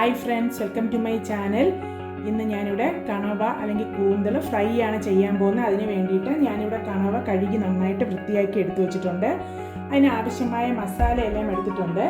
Hi friends, welcome to my channel. ഇന്ന് ഞാനിവിടെ കണവ അല്ലെങ്കിൽ കൂന്തൽ ഫ്രൈ ആണ് ചെയ്യാൻ പോകുന്നത്. അതിന് വേണ്ടിയിട്ട് ഞാനിവിടെ കണവ കഴുകി നന്നായിട്ട് വൃത്തിയാക്കി എടുത്തു വെച്ചിട്ടുണ്ട്. അതിനാവശ്യമായ മസാല എല്ലാം എടുത്തിട്ടുണ്ട്.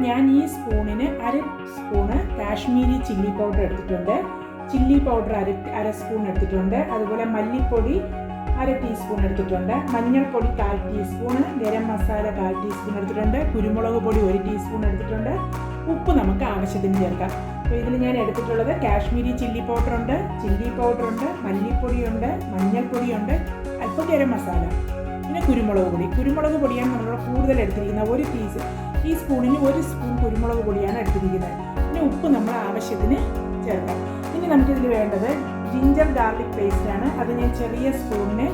ഞാൻ ഈ സ്പൂണിന് 1/2 സ്പൂണ് കാശ്മീരി ചില്ലി പൗഡർ എടുത്തിട്ടുണ്ട്. ചില്ലി പൗഡർ അര സ്പൂൺ എടുത്തിട്ടുണ്ട്. അതുപോലെ മല്ലിപ്പൊടി 1/2 ടീസ്പൂൺ എടുത്തിട്ടുണ്ട്. മഞ്ഞൾപ്പൊടി 1/4 ടീസ്പൂണ്, ഗരം മസാല 1/4 ടീസ്പൂൺ എടുത്തിട്ടുണ്ട്. കുരുമുളക് പൊടി 1 ടീസ്പൂൺ എടുത്തിട്ടുണ്ട്. ഉപ്പ് നമുക്ക് ആവശ്യത്തിന് ചേർക്കാം. അപ്പോൾ ഇതിൽ ഞാൻ എടുത്തിട്ടുള്ളത് കാശ്മീരി ചില്ലി പൗഡറുണ്ട്, മല്ലിപ്പൊടിയുണ്ട്, മഞ്ഞൾപ്പൊടിയുണ്ട്, അല്പം ഗരം മസാല, പിന്നെ കുരുമുളക് പൊടിയാണ് നമ്മൾ കൂടുതൽ എടുത്തിരിക്കുന്നത്. 1 ടീസ്പൂണിന് 1 സ്പൂൺ കുരുമുളക് പൊടിയാണ് എടുത്തിരിക്കുന്നത്. പിന്നെ ഉപ്പ് നമ്മൾ ആവശ്യത്തിന് ചേർക്കാം. ഇനി നമുക്കിതിൽ വേണ്ടത് ജിഞ്ചർ ഗാർലിക് പേസ്റ്റാണ്. അത് ഞാൻ ചെറിയ സ്പൂണിന്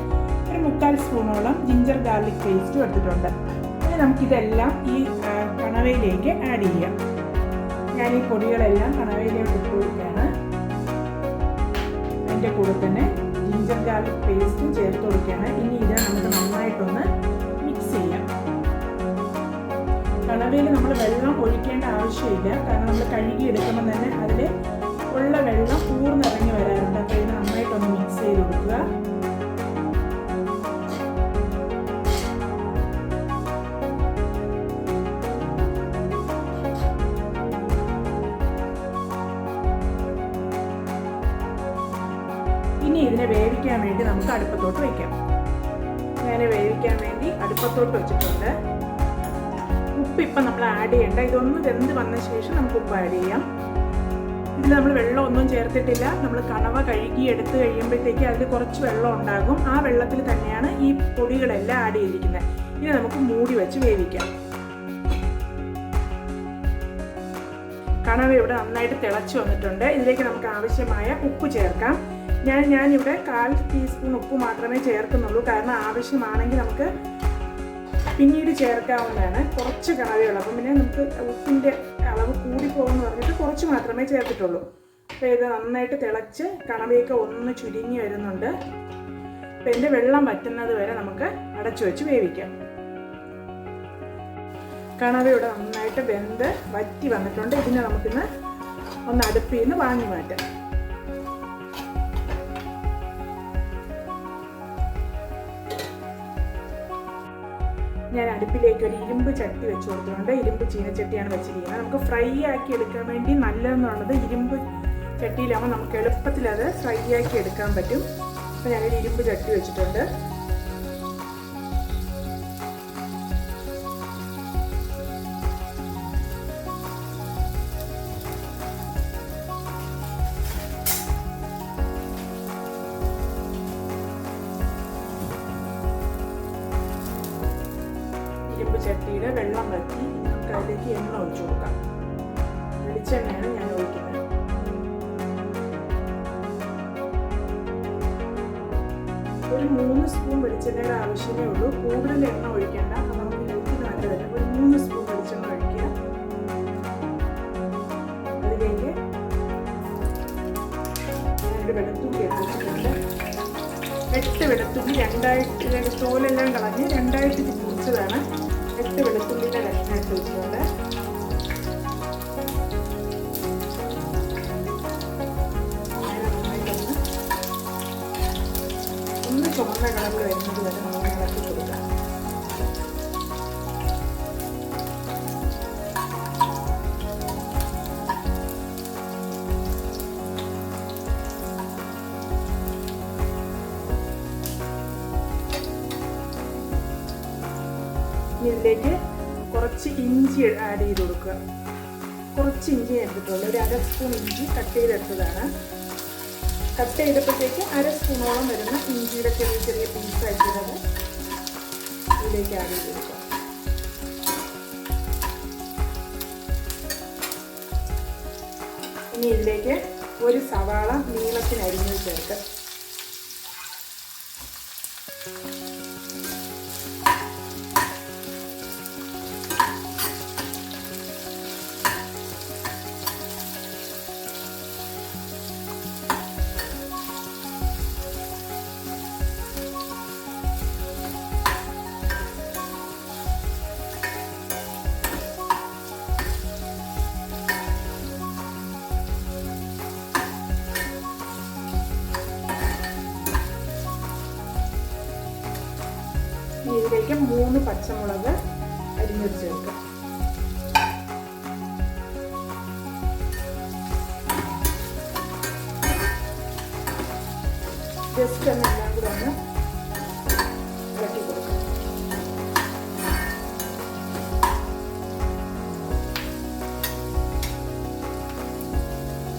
1/4 സ്പൂണോളം ജിഞ്ചർ ഗാർലിക് പേസ്റ്റും എടുത്തിട്ടുണ്ട്. ഇനി നമുക്കിതെല്ലാം ഈ കണവയിലേക്ക് ആഡ് ചെയ്യാം. ഞാൻ ഈ പൊടികളെല്ലാം കണവയിലേക്ക് ഇട്ട് കൊടുക്കുകയാണ്. അതിൻ്റെ കൂടെ തന്നെ ജിഞ്ചർ ഗാർലിക് പേസ്റ്റും ചേർത്ത് കൊടുക്കുകയാണ്. ഇനി ഇത് നമുക്ക് നന്നായിട്ടൊന്ന് മിക്സ് ചെയ്യാം. കണവയിൽ നമ്മൾ വെള്ളം ഒഴിക്കേണ്ട ആവശ്യമില്ല, കാരണം നമ്മൾ കഴുകി എടുക്കുമ്പോൾ തന്നെ അതിൽ ഉള്ള വെള്ളം ഊർന്നിറങ്ങി വരാറുണ്ട്. അപ്പോൾ ഇത് നന്നായിട്ടൊന്ന് മിക്സ് ചെയ്ത് കൊടുക്കുക. ഇനി ഇതിനെ വേവിക്കാൻ വേണ്ടി നമുക്ക് അടുപ്പത്തോട്ട് വയ്ക്കാം. ഞാൻ വേവിക്കാൻ വേണ്ടി അടുപ്പത്തോട്ട് വെച്ചിട്ടുണ്ട്. ഉപ്പ് ഇപ്പം നമ്മൾ ആഡ് ചെയ്യേണ്ട. ഇതൊന്ന് വെന്ത് വന്ന ശേഷം നമുക്ക് ഉപ്പ് ആഡ് ചെയ്യാം. ഇതിൽ നമ്മൾ വെള്ളമൊന്നും ചേർത്തിട്ടില്ല. നമ്മൾ കണവ കഴുകി എടുത്ത് കഴിയുമ്പോഴത്തേക്ക് അതിൽ കുറച്ച് വെള്ളം ഉണ്ടാകും. ആ വെള്ളത്തിൽ തന്നെയാണ് ഈ പൊടികളെല്ലാം ആഡ് ചെയ്തിരിക്കുന്നത്. ഇനി നമുക്ക് മൂടി വെച്ച് വേവിക്കാം. കണവ ഇവിടെ നന്നായിട്ട് തിളച്ച് വന്നിട്ടുണ്ട്. ഇതിലേക്ക് നമുക്ക് ആവശ്യമായ ഉപ്പ് ചേർക്കാം. ഞാനിവിടെ 1/4 ടീസ്പൂൺ ഉപ്പ് മാത്രമേ ചേർക്കുന്നുള്ളൂ, കാരണം ആവശ്യമാണെങ്കിൽ നമുക്ക് പിന്നീട് ചേർക്കാവുന്നതാണ്. കുറച്ച് കണവയുള്ളൂ, അപ്പം പിന്നെ നമുക്ക് ഉപ്പിൻ്റെ അളവ് കൂടിപ്പോകുമെന്ന് പറഞ്ഞിട്ട് കുറച്ച് മാത്രമേ ചേർത്തിട്ടുള്ളൂ. അപ്പോൾ ഇത് നന്നായിട്ട് തിളച്ച് കണവയൊക്കെ ഒന്ന് ചുരുങ്ങി വരുന്നുണ്ട്. അപ്പോൾ ഇതിൻ്റെ വെള്ളം വറ്റുന്നത് വരെ നമുക്ക് അടച്ചു വെച്ച് വേവിക്കാം. കണവയുടെ നന്നായിട്ട് വെന്ത് വറ്റി വന്നിട്ടുണ്ട്. ഇതിനെ നമുക്കിന്ന് ഒന്ന് അടുപ്പിൽ നിന്ന് വാങ്ങി മാറ്റാം. ഞാൻ അടുപ്പിലേക്ക് ഒരു ഇരുമ്പ് ചട്ടി വെച്ച് കൊടുത്തിട്ടുണ്ട്. ഇരുമ്പ് ചീനച്ചട്ടിയാണ് വെച്ചിരിക്കുന്നത്. നമുക്ക് ഫ്രൈ ആക്കി എടുക്കാൻ വേണ്ടി നല്ലതെന്നുള്ളത് ഇരുമ്പ് ചട്ടിയിലാകുമ്പോൾ നമുക്ക് എളുപ്പത്തിൽ അത് ഫ്രൈ ആക്കി എടുക്കാൻ പറ്റും. അപ്പോൾ ഞാനൊരു ഇരുമ്പ് ചട്ടി വെച്ചിട്ടുണ്ട്. ഇരുമ്പ് ചട്ടിയുടെ വെള്ളം വറ്റി നമുക്ക് അതിലേക്ക് എണ്ണ ഒഴിച്ചു കൊടുക്കാം. വെളിച്ചെണ്ണയാണ് ഞാൻ ഒഴിക്കുന്നത്. ഒരു 3 സ്പൂൺ വെളിച്ചെണ്ണയുടെ ആവശ്യമേ ഉള്ളൂ. കൂടുതൽ എണ്ണ ഒഴിക്കേണ്ട, നമുക്ക് ഹെൽത്തിന് നല്ലതല്ല. ഒരു 3 സ്പൂൺ വെളിച്ചെണ്ണ ഒഴിക്കുക. അതിലേക്ക് ഞാനൊരു വെളുത്തുള്ളി എടുത്തിട്ടുണ്ട്. 8 വെളുത്തുള്ളി തോലെല്ലാം കളഞ്ഞ് 2ആയിട്ട് മുറിച്ചതാണ്. 8 വെളുത്തുള്ളിയുടെ കഷ്ണം എടുത്ത് വെച്ചിട്ടുണ്ട്. ഒന്ന് ചുമന്ന കളറിൽ വരുന്നത് വരെ നമ്മൾ ഇളക്കി കൊടുക്കാം. ഇതിലേക്ക് കുറച്ച് ഇഞ്ചി ആഡ് ചെയ്ത് കൊടുക്കുക. കുറച്ച് ഇഞ്ചി എടുത്തിട്ടുള്ളൂ. ഒരു 1/2 സ്പൂൺ ഇഞ്ചി കട്ട് ചെയ്തെടുത്തതാണ്. കട്ട് ചെയ്തപ്പോഴത്തേക്ക് 1/2 സ്പൂണോളം വരുന്ന ഇഞ്ചിയുടെ ചെറിയ ചെറിയ പീസായിട്ടുള്ളത് ഇതിലേക്ക് ആഡ് ചെയ്ത് കൊടുക്കുക. ഇനി ഇതിലേക്ക് ഒരു സവാള നീളത്തിന് അരിഞ്ഞ് ചേർക്കുക. 3 പച്ചമുളക് അരിഞ്ഞത് ചേർക്കാം. ജസ്റ്റ് ഒന്ന് എല്ലാം കൂടെ ഒന്ന് ഇളക്കി കൊടുക്കാം.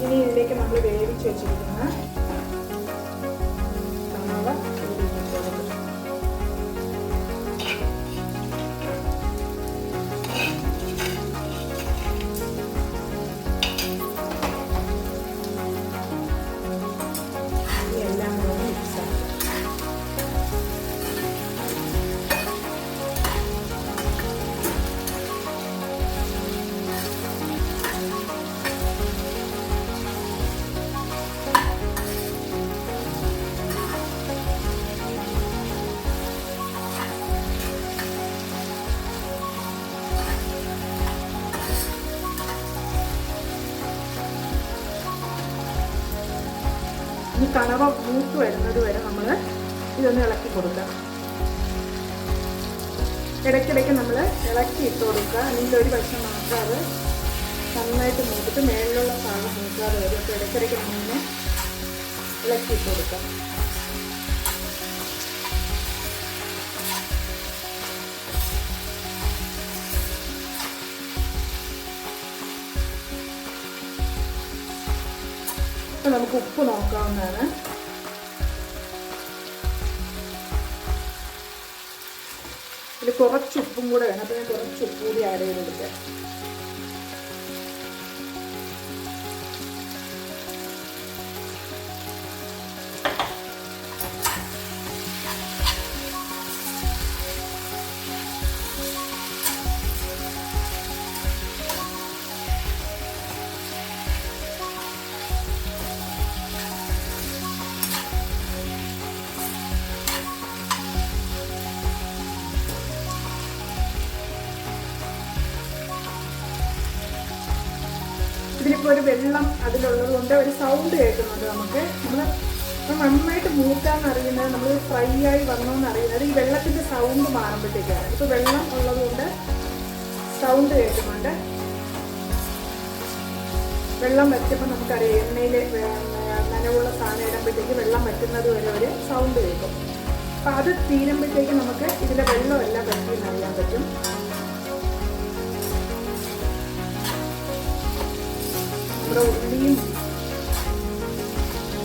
ഇനി ഇതിലേക്ക് നമ്മൾ വേവിച്ച് വെച്ചിരിക്കുന്ന കണവ ഈ കണവ മൂത്ത് വരുന്നത് വരെ നമ്മൾ ഇതൊന്ന് ഇളക്കി കൊടുക്കുക. ഇടയ്ക്കിടയ്ക്ക് നമ്മൾ ഇളക്കി ഇട്ട് കൊടുക്കുക. അല്ലെങ്കിൽ ഒരു വശം മാത്രം അത് നന്നായിട്ട് മൂത്തിട്ട് മേളിലുള്ള ഭാഗം മൂക്കാതെ വരും. അപ്പോൾ ഇടയ്ക്കിടയ്ക്ക് നമ്മളിങ്ങനെ ഇളക്കി ഇട്ട് കൊടുക്കുക. നമുക്ക് ഉപ്പ് നോക്കാവുന്നതാണ്. ഇതിൽ കുറച്ച് ഉപ്പും കൂടെ വേണം. അപ്പോൾ ഞാൻ കുറച്ച് ഉപ്പ് കൂടി ആഡ് ചെയ്ത് കൊടുക്കാം. ഇതിലിപ്പോൾ ഒരു വെള്ളം അതിലുള്ളത് കൊണ്ട് ഒരു സൗണ്ട് കേൾക്കുന്നുണ്ട്. നമുക്ക് നന്നായിട്ട് മൂക്കാന്ന് അറിയുന്നത്, നമ്മൾ ഫ്രൈ ആയി വന്നോന്ന് അറിയുന്നത് ഈ വെള്ളത്തിൻ്റെ സൗണ്ട് മാറുമ്പോഴത്തേക്കാണ്. ഇപ്പോൾ വെള്ളം ഉള്ളത് കൊണ്ട് സൗണ്ട് കേൾക്കുന്നുണ്ട്. വെള്ളം വറ്റുമ്പോൾ നമുക്കറിയാം എണ്ണയിൽ നനവുള്ള സാധനം ഇടുമ്പോഴത്തേക്ക് വെള്ളം വറ്റുന്നത് വരെ ഒരു സൗണ്ട് കേൾക്കും. അപ്പം അത് തീരുമ്പോഴത്തേക്ക് നമുക്ക് ഇതിലെ വെള്ളമെല്ലാം വറ്റിയെന്ന് അറിയാൻ പറ്റും. നമ്മുടെ ഉള്ളിയും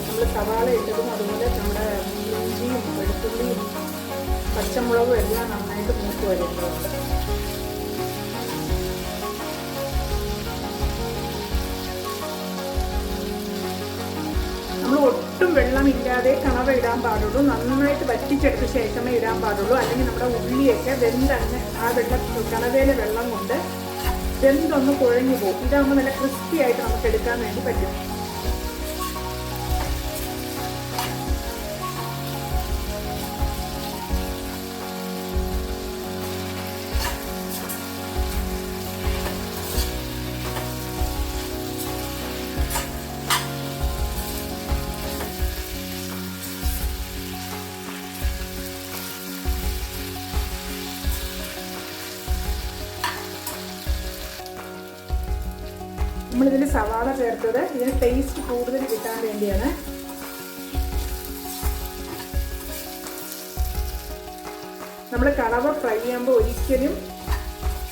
നമ്മൾ സവാള ഇട്ടതും അതുപോലെ നമ്മുടെ ഇഞ്ചിയും വെളുത്തുള്ളിയും പച്ചമുളകും എല്ലാം നന്നായിട്ട് മൂത്ത് വരുന്നുണ്ട്. നമ്മൾ ഒട്ടും വെള്ളമില്ലാതെ കണവ ഇടാൻ പാടുള്ളൂ. നന്നായിട്ട് വറ്റിച്ചെടുത്ത ശേഷമേ ഇടാൻ പാടുള്ളൂ. അല്ലെങ്കിൽ നമ്മുടെ ഉള്ളിയൊക്കെ വെന്തങ്ങ് ആ കണവയിലെ വെള്ളം കൊണ്ട് വെന്തൊന്ന് കുഴഞ്ഞു പോകും. ഇതാകുമ്പോൾ നല്ല ക്രിസ്പി ആയിട്ട് നമുക്ക് എടുക്കാൻ വേണ്ടി പറ്റും. നമ്മളിതിൽ സവാള ചേർത്തത് ഇതിന് ടേസ്റ്റ് കൂടുതൽ കിട്ടാൻ വേണ്ടിയാണ്. നമ്മൾ കണവ ഫ്രൈ ചെയ്യുമ്പോൾ ഒരിക്കലും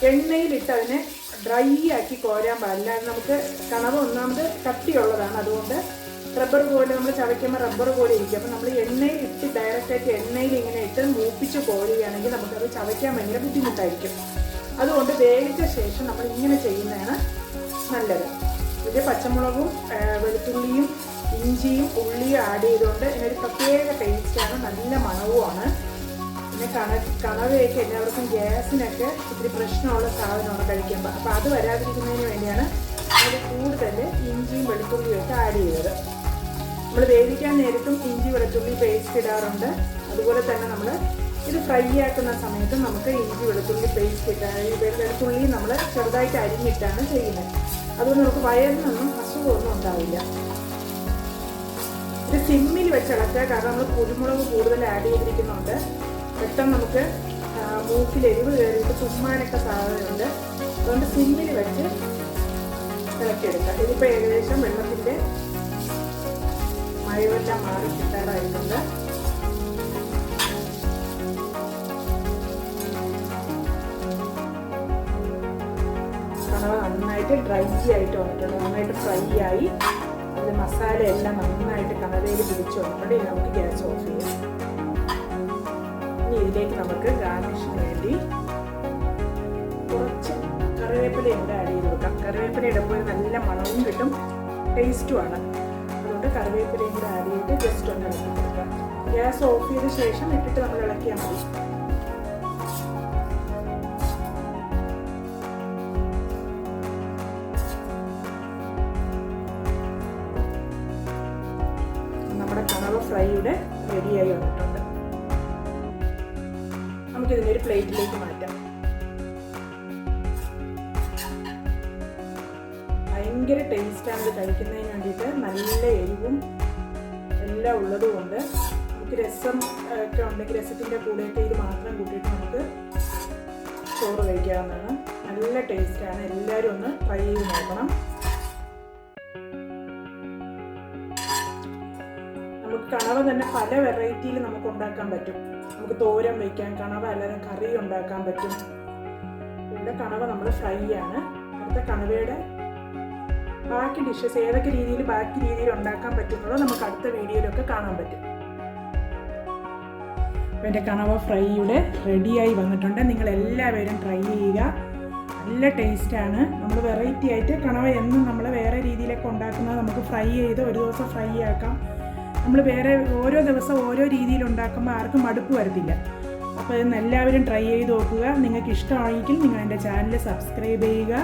എണ്ണയിലിട്ട് അതിനെ ഡ്രൈ ആക്കി കോരാൻ പാടില്ല. അത് നമുക്ക് കണവ ഒന്നാമത് കട്ടിയുള്ളതാണ്. അതുകൊണ്ട് റബ്ബർ പോലെ നമ്മൾ ചവയ്ക്കുമ്പോൾ റബ്ബർ പോലെ ഇരിക്കും. അപ്പോൾ നമ്മൾ എണ്ണയിൽ ഇട്ട് ഡയറക്റ്റായിട്ട് എണ്ണയിൽ ഇങ്ങനെ ഇട്ട് മൂപ്പിച്ച് കോരുകയാണെങ്കിൽ നമുക്കത് ചവയ്ക്കാൻ ഭയങ്കര ബുദ്ധിമുട്ടായിരിക്കും. അതുകൊണ്ട് വേവിച്ച ശേഷം നമ്മൾ ഇങ്ങനെ ചെയ്യുന്നതാണ് നല്ലത്. ഇത് പച്ചമുളകും വെളുത്തുള്ളിയും ഇഞ്ചിയും ഉള്ളിയും ആഡ് ചെയ്തുകൊണ്ട് ഇതിനൊരു പ്രത്യേക ടേസ്റ്റാണ്, നല്ല മണവുമാണ്. പിന്നെ കണവയൊക്കെ എല്ലാവർക്കും ഗ്യാസിനൊക്കെ ഇത്തിരി പ്രശ്നമുള്ള സാധനമാണ് കഴിക്കുമ്പോൾ. അപ്പോൾ അത് വരാതിരിക്കുന്നതിന് വേണ്ടിയാണ് അതിൽ കൂടുതൽ ഇഞ്ചിയും വെളുത്തുള്ളിയും ഒക്കെ ആഡ് ചെയ്തത്. നമ്മൾ വേവിക്കാൻ നേരത്തും ഇഞ്ചി വെളുത്തുള്ളി പേസ്റ്റ് ഇടാറുണ്ട്. അതുപോലെ തന്നെ നമ്മൾ ഇത് ഫ്രൈ ആക്കുന്ന സമയത്ത് നമുക്ക് ഇഞ്ചി വെളുത്തുള്ളി പേസ്റ്റ് ഇട്ടാൽ വെളുത്തുള്ളി നമ്മൾ ചെറുതായിട്ട് അരിഞ്ഞിട്ടാണ് ചെയ്യുന്നത്. അതുകൊണ്ട് നമുക്ക് വയറിനൊന്നും അസുഖമൊന്നും ഉണ്ടാവില്ല. ഇത് സിമ്മിൽ വെച്ച് ഇളക്കുക. കാരണം നമ്മൾ കുരുമുളക് കൂടുതൽ ആഡ് ചെയ്തിരിക്കുന്നുണ്ട്. പെട്ടെന്ന് നമുക്ക് മൂക്കിൽ എരിവ് കയറിയിട്ട് തുമ്മാനൊക്കെ സാധ്യതയുണ്ട്. അതുകൊണ്ട് സിമ്മിൽ വെച്ച് ഇളക്കിയെടുക്കാം. ഇതിപ്പോൾ ഏകദേശം വെള്ളത്തിൻ്റെ മയവെല്ലാം മാറി കിട്ടാറായിട്ടുണ്ട്. കണവ നന്നായിട്ട് ഡ്രൈ ആയിട്ട് വന്നിട്ടുണ്ട്, നന്നായിട്ട് ഫ്രൈ ആയി. അതിൽ മസാല എല്ലാം നന്നായിട്ട് കണവയിൽ പിടിച്ച് വന്നിട്ടുണ്ട്. ഇനി നമുക്ക് ഗ്യാസ് ഓഫ് ചെയ്യാം. ഇനി ഇതിലേക്ക് നമുക്ക് ഗാർണിഷിന് വേണ്ടി കുറച്ച് കറിവേപ്പിലയും കൂടെ ആഡ് ചെയ്ത് കൊടുക്കാം. കറിവേപ്പില ഇടുമ്പോൾ നല്ല മണവും കിട്ടും, ടേസ്റ്റുമാണ്. അതുകൊണ്ട് കറിവേപ്പിലയും കൂടെ ആഡ് ചെയ്തിട്ട് ജസ്റ്റ് ഒന്ന് ഇളക്കി കൊടുക്കാം. ഗ്യാസ് ഓഫ് ചെയ്ത ശേഷം ഇട്ടിട്ട് നമ്മൾ ഇളക്കിയാൽ മതി. നമ്മുടെ കണവ ഫ്രൈയുടെ റെഡിയായി വന്നിട്ടുണ്ട്. നമുക്കിതിനൊരു പ്ലേറ്റിലേക്ക് മാറ്റാം. ഭയങ്കര ടേസ്റ്റാണ് ഇത് കഴിക്കുന്നതിന് വേണ്ടിയിട്ട്. നല്ല എരിവും എല്ലാം ഉള്ളതുകൊണ്ട് നമുക്ക് രസം ഒക്കെ ഉണ്ടെങ്കിൽ രസത്തിൻ്റെ കൂടെയൊക്കെ ഇത് മാത്രം കൂട്ടിയിട്ട് നമുക്ക് ചോറ് കഴിക്കാവുന്നതാണ്. നല്ല ടേസ്റ്റാണ്. എല്ലാവരും ഒന്ന് ട്രൈ ചെയ്ത് നോക്കണം. നമുക്ക് കണവ തന്നെ പല വെറൈറ്റിയിൽ നമുക്ക് ഉണ്ടാക്കാൻ പറ്റും. നമുക്ക് തോരൻ വയ്ക്കാൻ, കണവ അല്ലാതെ കറി ഉണ്ടാക്കാൻ പറ്റും. ഇവിടെ കണവ നമ്മൾ ഫ്രൈ ആണ്. അടുത്ത കണവയുടെ ബാക്കി ഡിഷസ് ഏതൊക്കെ രീതിയിൽ ബാക്കി രീതിയിൽ ഉണ്ടാക്കാൻ പറ്റുന്നതോ നമുക്ക് അടുത്ത വീഡിയോയിലൊക്കെ കാണാൻ പറ്റും. അപ്പോൾ എൻ്റെ കണവ ഫ്രൈയുടെ റെഡിയായി വന്നിട്ടുണ്ട്. നിങ്ങളെല്ലാവരും ട്രൈ ചെയ്യുക. നല്ല ടേസ്റ്റാണ്. നമ്മൾ വെറൈറ്റി ആയിട്ട് കണവ എന്നും നമ്മൾ വേറെ രീതിയിലൊക്കെ ഉണ്ടാക്കുന്നത് നമുക്ക് ഫ്രൈ ചെയ്ത് ഒരു ദിവസം ഫ്രൈ ആക്കാം. നമ്മൾ വേറെ ഓരോ ദിവസം ഓരോ രീതിയിൽ ഉണ്ടാക്കുമ്പോൾ ആർക്കും മടുപ്പ് വരത്തില്ല. അപ്പോൾ ഇന്ന് എല്ലാവരും ട്രൈ ചെയ്ത് നോക്കുക. നിങ്ങൾക്ക് ഇഷ്ടമാണെങ്കിൽ നിങ്ങൾ എൻ്റെ ചാനൽ സബ്സ്ക്രൈബ് ചെയ്യുക.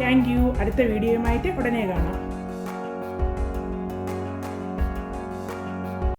Thank you. അടുത്ത വീഡിയോയുമായിട്ട് ഉടനെ കാണാം.